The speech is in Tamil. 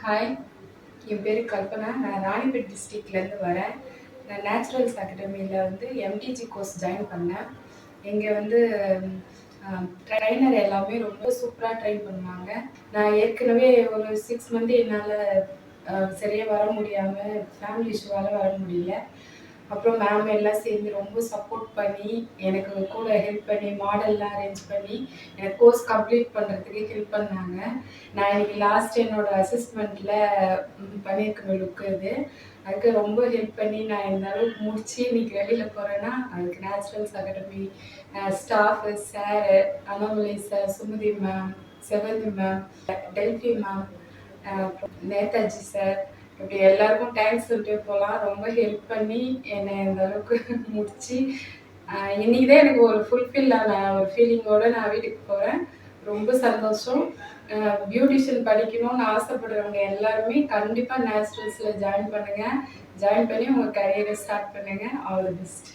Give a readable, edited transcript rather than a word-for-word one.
ஹாய், என் பேர் கல்பனா. நான் ராணிப்பேட் டிஸ்ட்ரிக்ட்லேருந்து வரேன். நான் நேச்சுரல்ஸ் அகாடமியில் வந்து எம்டிஜி கோர்ஸ் ஜாயின் பண்ணேன். இங்கே வந்து ட்ரைனர் எல்லாமே ரொம்ப சூப்பராக ட்ரெயின் பண்ணுவாங்க. நான் ஏற்கனவே ஒரு 6 மந்த் என்னால் சரியாக வர முடியாமல் ஃபேமிலி இஷ்யூவால் வர முடியல. அப்புறம் மேம் எல்லாம் சேர்ந்து ரொம்ப சப்போர்ட் பண்ணி எனக்கு கூட ஹெல்ப் பண்ணி மாடல்லாம் அரேஞ்ச் பண்ணி எனக்கு கோர்ஸ் கம்ப்ளீட் பண்ணுறதுக்கு ஹெல்ப் பண்ணாங்க. நான் இன்னைக்கு லாஸ்ட் என்னோட அசஸ்மெண்ட்டில் பண்ணியிருக்க லுக்கு இது. அதுக்கு ரொம்ப ஹெல்ப் பண்ணி நான் இந்த அளவுக்கு முடிச்சு இன்னைக்கு வெளியில் போகிறேன்னா அதுக்கு Naturals academy staff sir, Annamalai sir, Sumathi ma'am, Sevanthi ma'am, Delphi ma'am, Netaji sir, இப்படி எல்லாருக்கும் தேங்க்ஸ் சொல்லிட்டு போகலாம். ரொம்ப ஹெல்ப் பண்ணி என்னை இந்த அளவுக்கு முடிச்சு இன்னைக்கு தான் எனக்கு ஒரு ஃபுல்ஃபில்லான ஒரு ஃபீலிங்கோடு நான் வீட்டுக்கு போகிறேன். ரொம்ப சந்தோஷம். பியூட்டிஷியன் படிக்கணும்னு ஆசைப்படுறவங்க எல்லாருமே கண்டிப்பாக நேச்சுரல்ஸில் ஜாயின் பண்ணுங்கள். ஜாயின் பண்ணி உங்கள் கரியரை ஸ்டார்ட் பண்ணுங்கள். All the best.